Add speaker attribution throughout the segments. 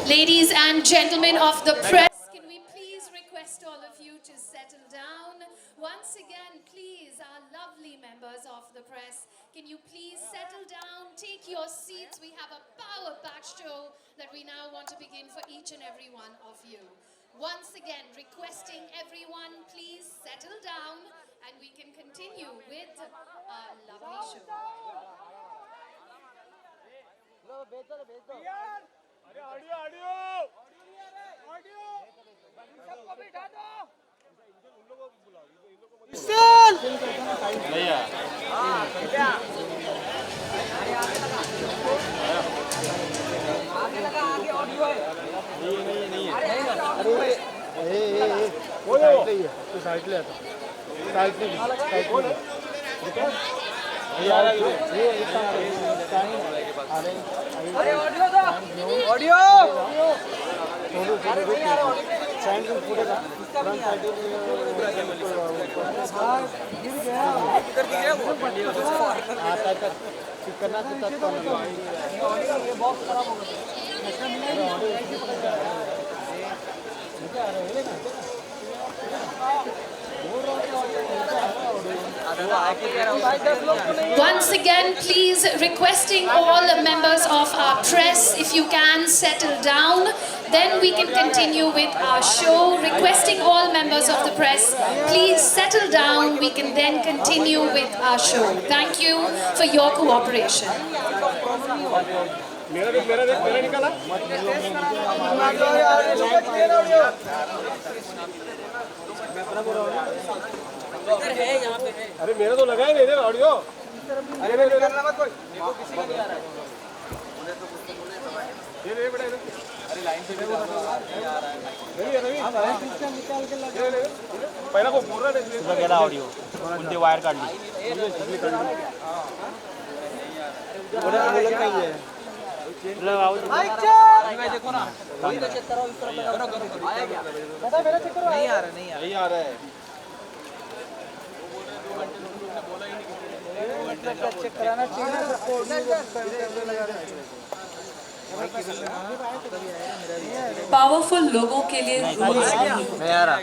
Speaker 1: Ladies and gentlemen of the press, can we please request all of you to settle down? Once again, please, our lovely members of the press, can you please settle down, take your seats? We have a power-packed show that we now want to begin for each and every one of you. Once again, requesting everyone, please settle down and we can continue with our lovely show. Once again, please, requesting all members of our press, if you can settle down, then we can continue with our show. Requesting all members of the press, please settle down, we can then continue with our show. Thank you for your cooperation.
Speaker 2: अरे मेरा तो लगा ही नहीं audio. अरे मेरे करना मत कोई। देखो किसी का नहीं आ रहा है। ये बेटा इधर। अरे लाइन पे नहीं आ रहा है। नहीं हां लाइन सिस्टम निकाल के लगा। पहला को बोल रहा है इसका क्या ऑडियो। उनके वायर काट ली। बोला कहीं है। लगाओ। भाई देखो ना। वही तो चेक करो इस तरफ करो करो। आया क्या? पता मेरा चेक करो। नहीं आ रहा नहीं आ रहा है। चेक कराना चाहिए
Speaker 3: पावरफुल लोगों के लिए रूल्स
Speaker 2: नहीं आ रहा।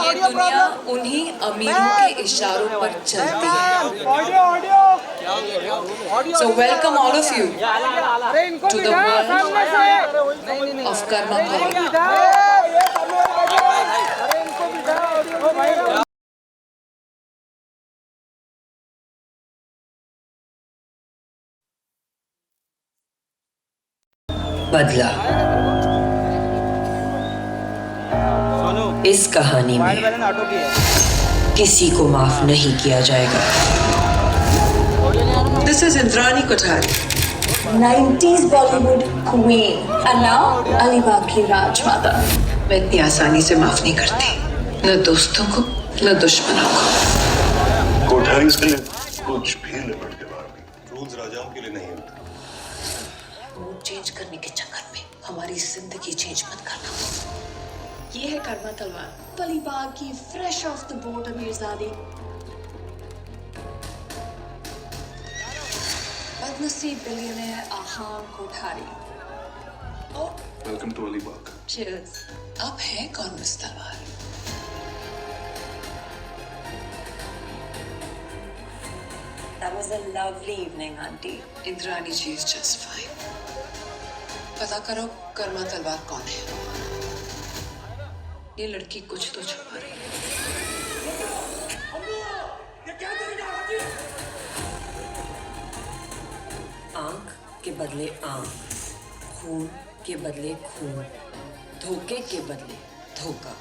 Speaker 3: ये दुनिया उन्हीं अमीरों के इशारों पर चलती है। So welcome all of you to the world of Karmma. बदला इस कहानी में किसी को माफ नहीं किया जाएगा। This is Indrani Kothari,
Speaker 4: 90s Bollywood queen and now Alibag की राजमाता।
Speaker 3: मैं इतनी आसानी से माफ नहीं करती, न दोस्तों को न दुश्मनों को।
Speaker 5: कोठारी से कुछ भी लिमिट के बाहर नहीं। रूल्स राजाओं के लिए नहीं होते।
Speaker 3: मूड चेंज करने के चक्कर में हमारी जिंदगी चेंज मत करना। ये है कर्मा तलवार,
Speaker 4: अलीबाग की फ्रेश ऑफ द बोट अमीरजादी। बदनसीब billionaire Aahan Kothari.
Speaker 5: Welcome to Alibaug.
Speaker 3: Cheers. अब है कर्मा तलवार।
Speaker 4: That was a lovely evening, auntie.
Speaker 3: Indrani ji is just fine. पता करो कर्मा तलवार कौन है। ये लड़की कुछ तो छुपा रही है। आंख के बदले आंख, खून के बदले खून, धोखे के बदले धोखा।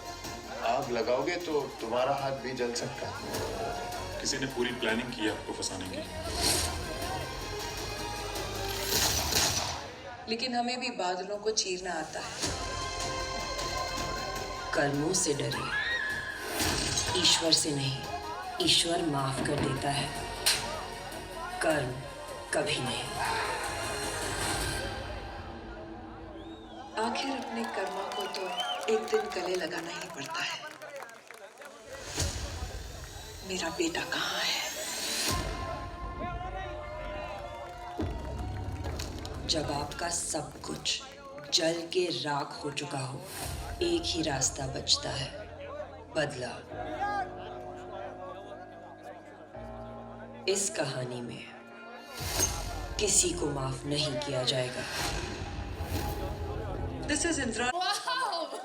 Speaker 5: आग लगाओगे तो तुम्हारा हाथ भी जल सकता है।
Speaker 6: किसी ने पूरी प्लानिंग की आपको फंसाने की।
Speaker 3: लेकिन हमें भी बादलों को चीरना आता है। कर्मों से डरिए, ईश्वर से नहीं। ईश्वर माफ कर देता है, कर्म कभी नहीं। आखिर अपने कर्मा को तो एक दिन गले लगाना ही पड़ता है। मेरा बेटा कहाँ है? जब आपका सब कुछ जल के राख हो चुका हो, एक ही रास्ता बचता है, बदला। इस कहानी में किसी को माफ नहीं किया जाएगा। This is Indra.
Speaker 1: Wow!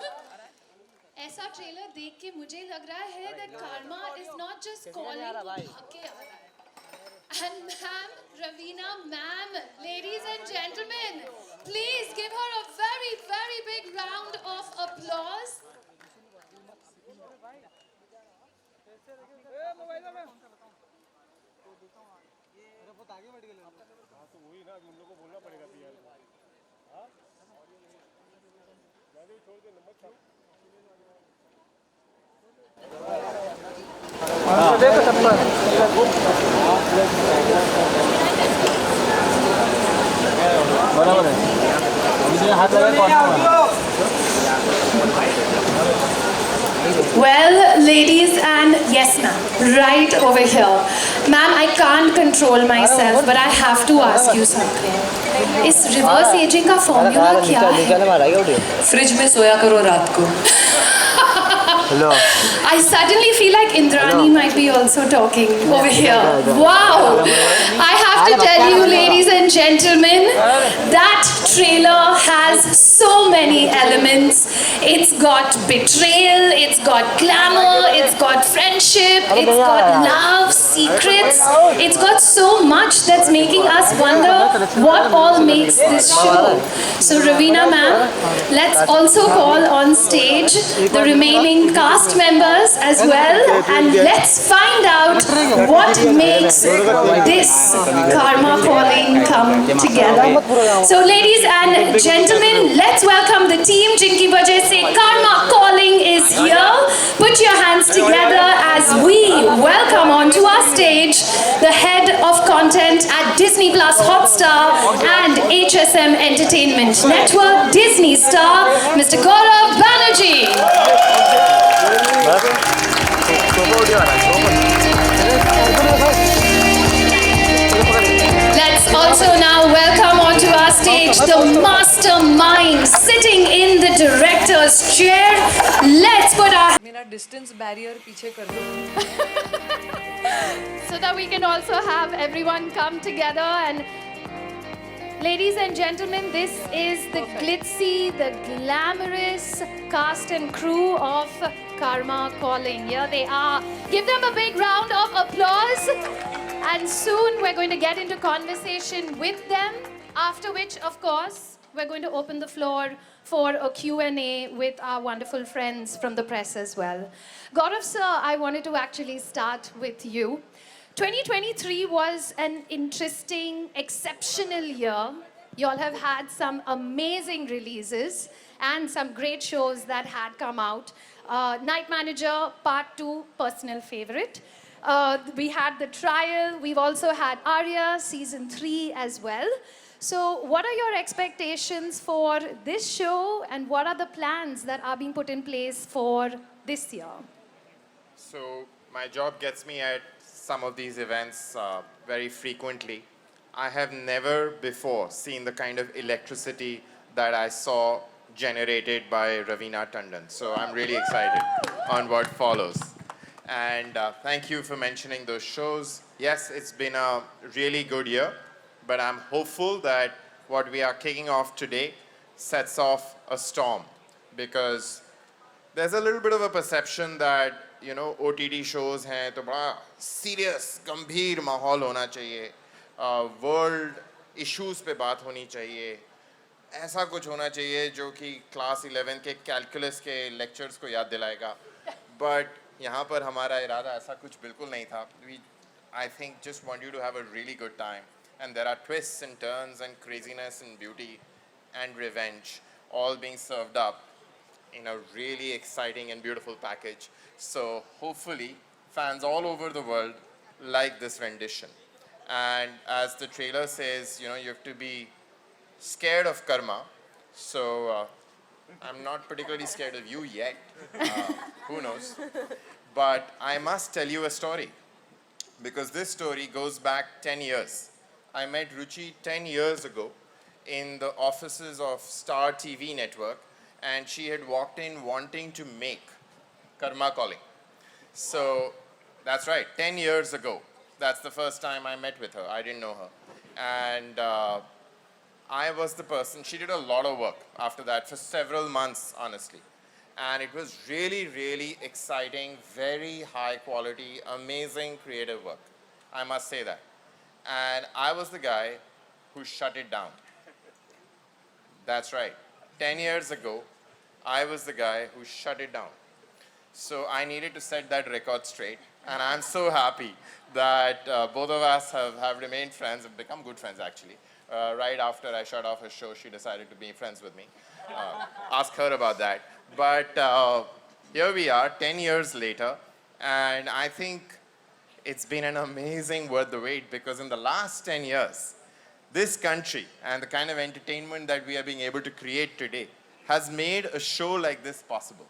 Speaker 1: ऐसा ट्रेलर देख के मुझे लग रहा है that Karma is not just calling to भाग के आ रहा है. And ma'am, Raveena ma'am, ladies and gentlemen, please give her a very, very big round of applause.
Speaker 2: बराबर है मुझे हाथ लगा
Speaker 1: Well, ladies and yes ma'am, right over here. Ma'am, I can't control myself, but I have to ask you something. इस reverse aging का formula क्या है?
Speaker 3: Fridge में सोया करो रात को।
Speaker 2: Hello
Speaker 1: I suddenly feel like Indrani might be also talking over here. Wow! I have to tell you, ladies and gentlemen, that trailer has so many elements. It's got betrayal, it's got glamour, it's got friendship, it's got love, secrets. It's got so much that's making us wonder what all makes this show. So Raveena ma'am, let's also call on stage the remaining cast members as well, and let's find out what makes this Karma calling come together. So ladies and gentlemen, let's welcome the team. Jinki Baje se Karma calling is here. Put your hands together as we welcome onto our stage the head of content at Disney Plus Hotstar and HSM Entertainment Network, Disney Star, Mr. Gaurav Banerjee. Let's also now welcome onto our stage the mastermind sitting in the director's chair. Let's put our
Speaker 3: मेरा distance barrier पीछे कर दो।
Speaker 1: so that we can also have everyone come together. And ladies and gentlemen, this is the glitzy, the glamorous cast and crew of Karma calling. Here they are. Give them a big round of applause. And soon we're going to get into conversation with them, after which, of course, we're going to open the floor for a Q&A with our wonderful friends from the press as well. Gaurav sir, I wanted to actually start with you. 2023 was an interesting, exceptional year. You all have had some amazing releases and some great shows that had come out. Night Manager Part 2, personal favorite. We had The Trial. We've also had Arya Season 3 as well. So what are your expectations for this show, and what are the plans that are being put in place for this year?
Speaker 7: So my job gets me at some of these events very frequently. I have never before seen the kind of electricity that I saw generated by Raveena Tandon. So I'm really excited on what follows. And thank you for mentioning those shows. Yes, it's been a really good year, but I'm hopeful that what we are kicking off today sets off a storm, because there's a little bit of a perception that, you know, OTT shows हैं तो बड़ा serious, गंभीर माहौल होना चाहिए, world issues पे बात होनी चाहिए, ऐसा कुछ होना चाहिए जो कि क्लास 11 के कैलकुलस के लेक्चर्स को याद दिलाएगा. But यहाँ पर हमारा इरादा ऐसा कुछ बिल्कुल नहीं था. We, I think, just want you to have a really good time. And there are twists and turns and craziness and beauty and revenge all being served up in a really exciting and beautiful package. So hopefully fans all over the world like this rendition. And as the trailer says, you know, you have to be scared of Karma. So I'm not particularly scared of you yet. Who knows? But I must tell you a story, because this story goes back 10 years. I met Ruchi 10 years ago in the offices of Star TV network, and she had walked in wanting to make Karmma calling. So that's right, 10 years ago. That's the first time I met with her. I didn't know her. And I was the person. She did a lot of work after that for several months, honestly. And it was really, really exciting, very high quality, amazing creative work. I must say that. And I was the guy who shut it down. That's right. 10 years ago, I was the guy who shut it down. So I needed to set that record straight. And I'm so happy that both of us have remained friends, have become good friends actually. Right after I shut off her show, she decided to be friends with me. Ask her about that. But here we are, 10 years later, and I think it's been an amazing worth the wait, because in the last 10 years, this country and the kind of entertainment that we are being able to create today has made a show like this possible.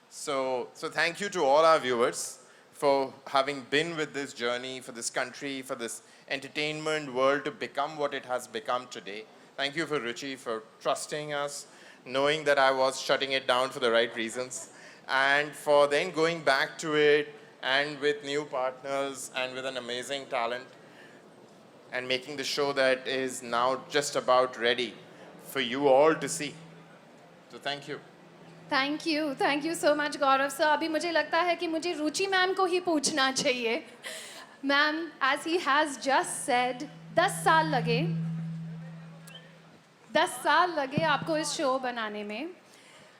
Speaker 7: So thank you to all our viewers for having been with this journey, for this country, for this entertainment world to become what it has become today. Thank you for Ruchi for trusting us, knowing that I was shutting it down for the right reasons, and for then going back to it and with new partners and with an amazing talent and making the show that is now just about ready for you all to see. So thank you.
Speaker 1: Thank you so much, Gaurav sir. अभी मुझे लगता है कि मुझे रुचि ma'am को ही पूछना चाहिए. Ma'am, as he has just said, 10 साल लगे आपको इस शो बनाने में.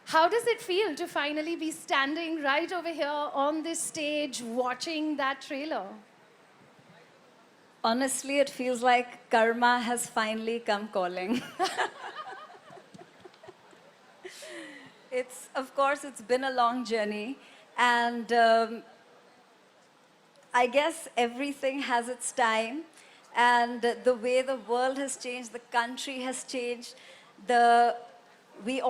Speaker 1: How does it feel to finally be standing right over here on this stage watching that trailer?
Speaker 8: Honestly, it feels like Karma has finally come calling. Of course, it's been a long journey, and I guess everything has its time, and the way the world has changed, the country has changed. We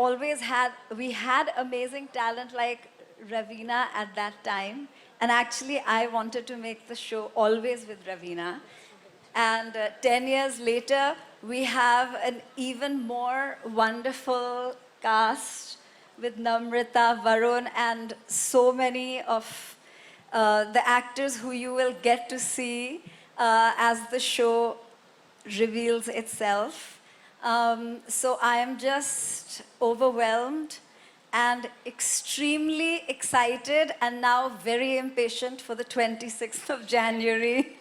Speaker 8: had amazing talent like Raveena at that time, and actually I wanted to make the show always with Raveena. And 10 years later, we have an even more wonderful cast with Namrata, Varun, and so many of the actors who you will get to see as the show reveals itself. So I am just overwhelmed and extremely excited, and now very impatient for the 26th of January.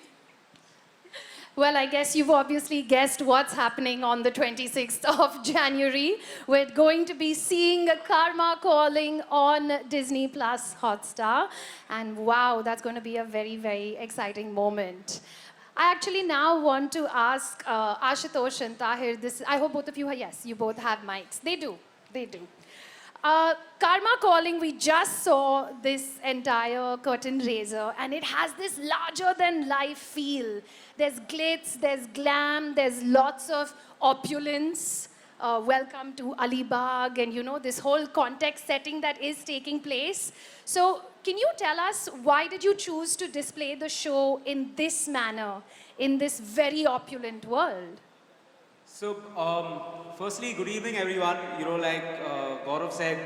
Speaker 1: Well, I guess you've obviously guessed what's happening on the 26th of January. We're going to be seeing Karmma calling on Disney Plus Hotstar. And wow, that's going to be a very, very exciting moment. I actually now want to ask Ashutosh and Tahir this. I hope both of you, yes, you both have mics. They do. Karmma calling, we just saw this entire curtain raiser, and it has this larger than life feel. There's glitz, there's glam, there's lots of opulence. Welcome to Alibag, and you know, this whole context setting that is taking place. So can you tell us, why did you choose to display the show in this manner, in this very opulent world?
Speaker 9: So, firstly, good evening, everyone. You know, like Gaurav said,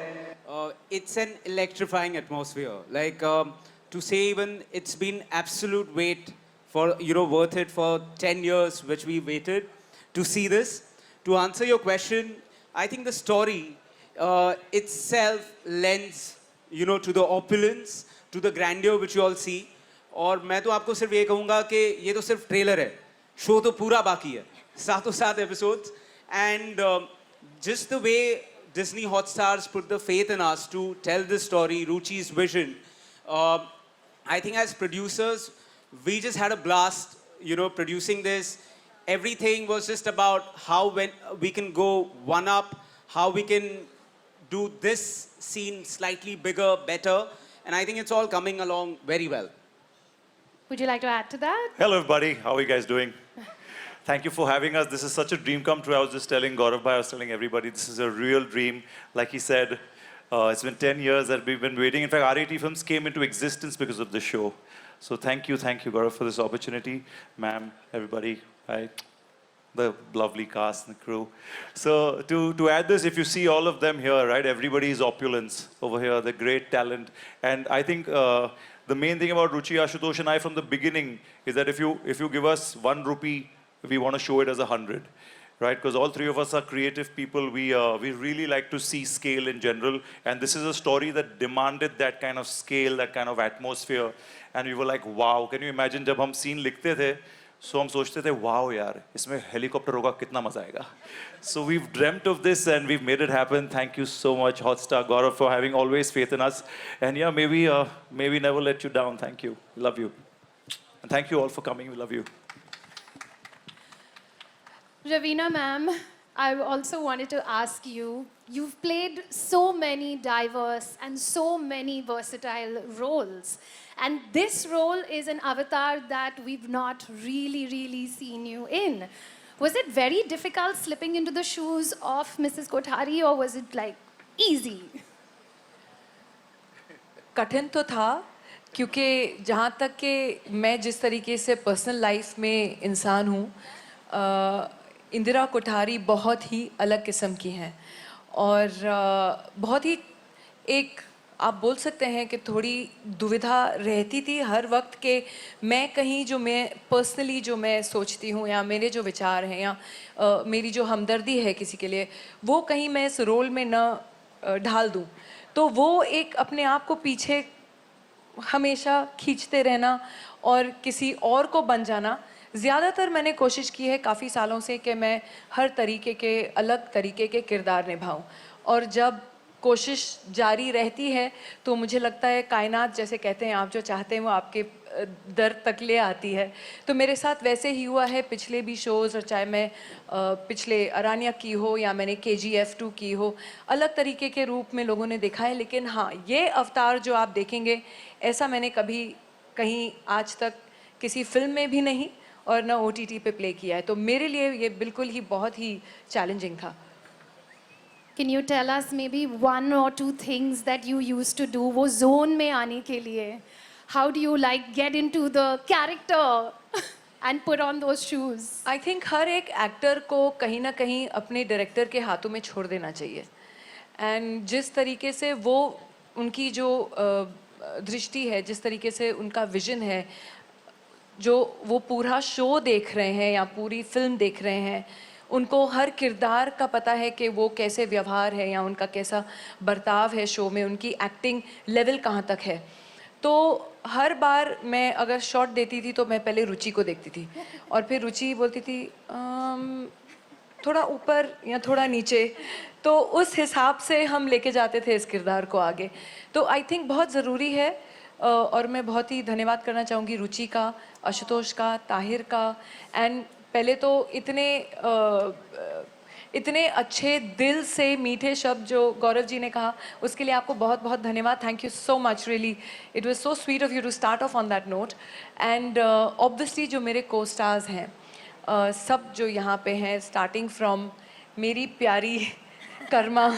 Speaker 9: it's an electrifying atmosphere. Like, to say even, it's been absolute wait for, you know, worth it for 10 years, which we waited to see this. To answer your question, I think the story itself lends, you know, to the opulence, to the grandeur which you all see. और मैं तो आपको सिर्फ ये कहूँगा कि ये तो सिर्फ ट्रेलर है, शो तो पूरा बाकी है, सातों सात episodes, and just the way Disney Hotstars put the faith in us to tell this story, Ruchi's vision. I think as producers, we just had a blast, you know, producing this. Everything was just about how when we can go one up, how we can do this scene slightly bigger, better, and I think it's all coming along very well.
Speaker 1: Would you like to add to that?
Speaker 10: Hello, everybody. How are you guys doing? Thank you for having us. This is such a dream come true. I was just telling Gaurav bhai, I was telling everybody, this is a real dream. Like he said, it's been 10 years that we've been waiting. In fact, RAT films came into existence because of the show. So thank you, Gaurav, for this opportunity. Ma'am, everybody, hi. The lovely cast and the crew. So to add this, if you see all of them here, right, everybody is opulence over here, the great talent. And I think the main thing about Ruchi, Ashutosh and I from the beginning is that if you give us 1 rupee, we want to show it as 100, right? Because all three of us are creative people. We really like to see scale in general. And this is a story that demanded that kind of scale, that kind of atmosphere. And we were like, wow, can you imagine जब हम scene लिखते थे, so हम सोचते थे, wow यार, इसमें helicopter होगा, कितना मजा आएगा. So we've dreamt of this and we've made it happen. Thank you so much, Hotstar Gaurav, for having always faith in us. And yeah, maybe never let you down. Thank you. Love you. And thank you all for coming. We love you.
Speaker 1: Raveena ma'am, I also wanted to ask you, you've played so many diverse and so many versatile roles. And this role is an avatar that we've not really seen you in. Was it very difficult slipping into the shoes of Mrs. Kothari, or was it like easy?
Speaker 11: कठिन तो था, क्योंकि जहाँ तक कि मैं जिस तरीके से पर्सनल लाइफ में इंसान हूँ, इंदिरा कोठारी बहुत ही अलग किस्म की हैं और बहुत ही एक आप बोल सकते हैं कि थोड़ी दुविधा रहती थी हर वक्त के मैं कहीं जो मैं पर्सनली जो मैं सोचती हूँ या मेरे जो विचार हैं या मेरी जो हमदर्दी है किसी के लिए वो कहीं मैं इस रोल में न ढाल दूँ, तो वो एक अपने आप को पीछे हमेशा खींचते रहना और किसी और को बन जाना, ज़्यादातर मैंने कोशिश की है काफ़ी सालों से कि मैं हर तरीके के अलग तरीके के किरदार निभाऊं और जब कोशिश जारी रहती है तो मुझे लगता है कायनात जैसे कहते हैं आप जो चाहते हैं वो आपके दर तक ले आती है। तो मेरे साथ वैसे ही हुआ है पिछले भी शोज़, और चाहे मैं पिछले अरानिया की हो या मैंने KGF2 की हो, अलग तरीके के रूप में लोगों ने देखा है। लेकिन हाँ, ये अवतार जो आप देखेंगे ऐसा मैंने कभी कहीं आज तक किसी फिल्म में भी नहीं और ना OTT पे प्ले किया है, तो मेरे लिए ये बिल्कुल ही बहुत ही चैलेंजिंग था।
Speaker 1: Can you tell us maybe 1 or 2 things that you used to do वो zone में आने के लिए? How do you like get into the character and put on those shoes?
Speaker 11: I think हर एक एक्टर को कहीं ना कहीं अपने डायरेक्टर के हाथों में छोड़ देना चाहिए एंड जिस तरीके से वो उनकी जो दृष्टि है, जिस तरीके से उनका विजन है, जो वो पूरा शो देख रहे हैं या पूरी फिल्म देख रहे हैं, उनको हर किरदार का पता है कि वो कैसे व्यवहार है या उनका कैसा बर्ताव है शो में, उनकी एक्टिंग लेवल कहाँ तक है। तो हर बार मैं अगर शॉट देती थी तो मैं पहले रुचि को देखती थी और फिर रुचि बोलती थी थोड़ा ऊपर या थोड़ा नीचे, तो उस हिसाब से हम लेके जाते थे इस किरदार को आगे। तो आई थिंक बहुत ज़रूरी है और मैं बहुत ही धन्यवाद करना चाहूँगी रुचि का, आशुतोष का, ताहिर का एंड पहले तो इतने अच्छे दिल से मीठे शब्द जो गौरव जी ने कहा उसके लिए आपको बहुत बहुत धन्यवाद। Thank you so much, really it was so sweet of you to start off on that note and obviously जो मेरे को स्टार्स हैं सब जो यहाँ पे हैं, स्टार्टिंग फ्रॉम मेरी प्यारी कर्मा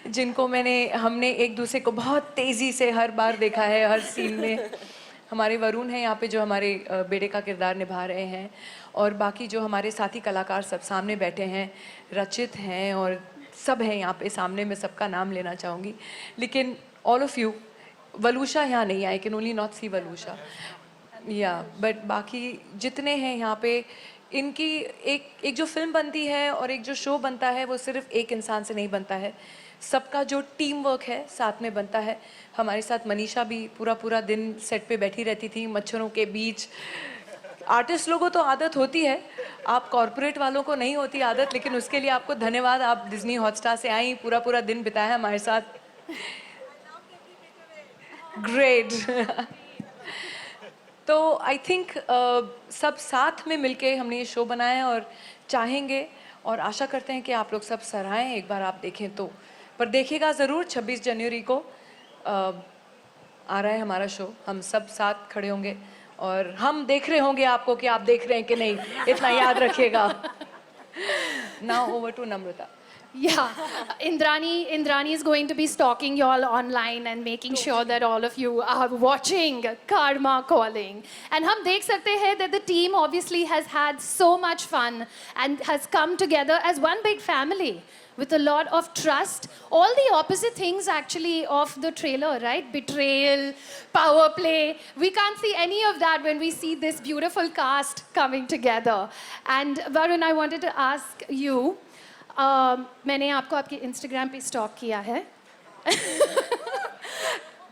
Speaker 11: जिनको हमने एक दूसरे को बहुत तेज़ी से हर बार देखा है हर सीन में। हमारे वरुण हैं यहाँ पे जो हमारे बेटे का किरदार निभा रहे हैं और बाकी जो हमारे साथी कलाकार सब सामने बैठे हैं, रचित हैं और सब हैं यहाँ पे सामने, मैं सबका नाम लेना चाहूँगी। लेकिन ऑल ऑफ यू, वलूशा यहाँ नहीं, आई कैन ओनली नॉट सी वलूशा या बट बाकी जितने हैं यहाँ पे, इनकी एक जो फिल्म बनती है और एक जो शो बनता है वो सिर्फ एक इंसान से नहीं बनता है, सबका जो टीम वर्क है साथ में बनता है। हमारे साथ मनीषा भी पूरा दिन सेट पे बैठी रहती थी मच्छरों के बीच। आर्टिस्ट लोगों तो आदत होती है, आप कॉर्पोरेट वालों को नहीं होती आदत, लेकिन उसके लिए आपको धन्यवाद, आप डिज्नी हॉटस्टार से आई, पूरा दिन बिताया हमारे साथ। ग्रेट तो आई थिंक सब साथ में मिलके हमने ये शो बनाया है और चाहेंगे और आशा करते हैं कि आप लोग सब सराहें, एक बार आप देखें तो, पर देखिएगा ज़रूर 26 जनवरी को आ रहा है हमारा शो, हम सब साथ खड़े होंगे और हम देख रहे होंगे आपको कि आप देख रहे हैं कि नहीं, इतना याद रखिएगा. Now over to Namrata.
Speaker 1: Yeah, Indrani is going to be stalking you all online and making sure that all of you are watching Karmma Calling. And hum dekh sakte hain that the team obviously has had so much fun and has come together as one big family with a lot of trust. All the opposite things actually of the trailer, right? Betrayal, power play. We can't see any of that when we see this beautiful cast coming together. And Varun, I wanted to ask you, मैंने आपको आपके Instagram पे stock किया है,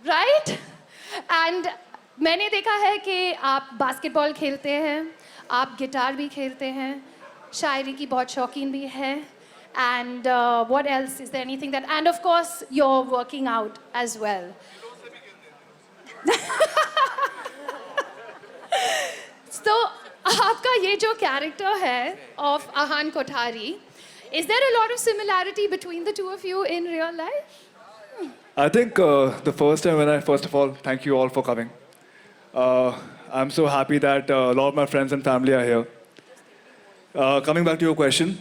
Speaker 1: right? And मैंने देखा है कि आप बास्केटबॉल खेलते हैं, आप गिटार भी खेलते हैं, शायरी की बहुत शौकीन भी है, and what else is there anything that, and of course you are working out as well. तो आपका ये जो कैरेक्टर है of Aahan Kothari, is there a lot of similarity between the two of you in real life?
Speaker 12: I think the first time first of all, thank you all for coming. I'm so happy that a lot of my friends and family are here. Coming back to your question,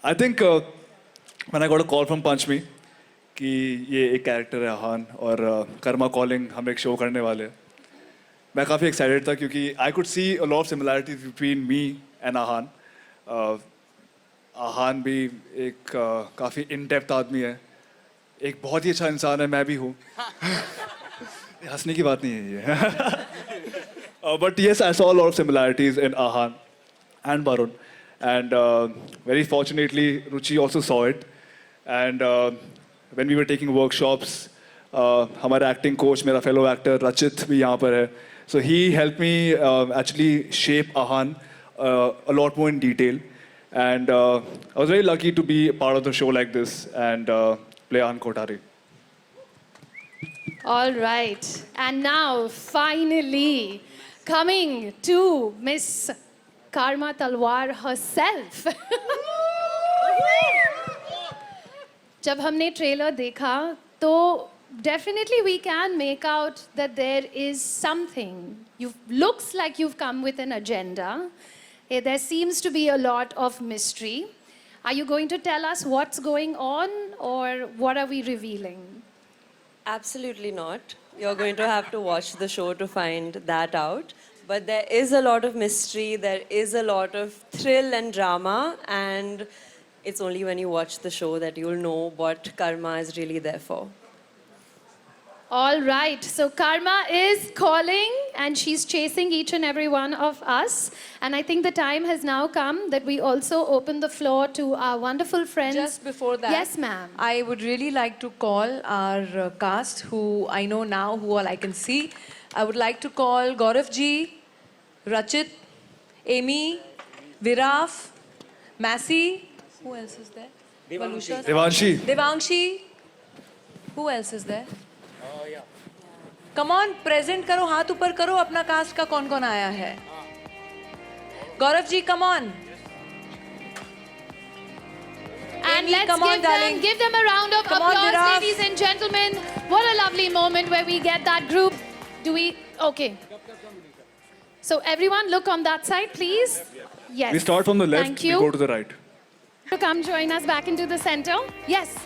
Speaker 12: I think when I got a call from Punch Me कि ये एक character है आहान और Karma calling हम एक show करने वाले हैं, मैं काफ़ी एक्साइटेड था क्योंकि I could see a lot of similarities between me and आहान. आहान भी एक काफ़ी इन डेप्थ आदमी है, एक बहुत ही अच्छा इंसान है, मैं भी हूँ. हंसने की बात नहीं है ये. But yes, I saw a lot of similarities in Ahan and Varun, and very fortunately Ruchi also saw it. And when we were taking workshops, हमारा acting coach, मेरा fellow actor Rachit भी यहाँ पर है, so he helped me actually shape Ahan a lot more in detail. And I was very lucky to be part of the show like this and play Ahan Kothari.
Speaker 1: All right. And now, finally, coming to Miss Karmma Talwar herself. जब हमने trailer देखा तो definitely we can make out that there is something. Looks like you've come with an agenda. There seems to be a lot of mystery. Are you going to tell us what's going on, or what are we revealing?
Speaker 13: Absolutely not. You're going to have to watch the show to find that out. But there is a lot of mystery, there is a lot of thrill and drama, and it's only when you watch the show that you'll know what Karmma is really there for.
Speaker 1: All right, so Karmma is calling and she's chasing each and every one of us. And I think the time has now come that we also open the floor to our wonderful friends.
Speaker 11: Just before that,
Speaker 1: yes, ma'am.
Speaker 11: I would really like to call our cast, who I know now, who all I can see. I would like to call Gaurav ji, Rachit, Amy, Viraf, Massey. Who else is there?
Speaker 12: Devanshi.
Speaker 11: Devangshi. Who else is there? Come on, present करो, हाथ ऊपर करो, अपना cast का कौन कौन आया है? Gaurav ji, come on.
Speaker 1: And let's give them a round of applause, ladies and gentlemen. What a lovely moment where we get that group. Do we? Okay. So everyone look on that side, please. Yes.
Speaker 12: We start from the left,
Speaker 1: Thank you.
Speaker 12: we go to the right.
Speaker 1: To come join us back into the center. Yes.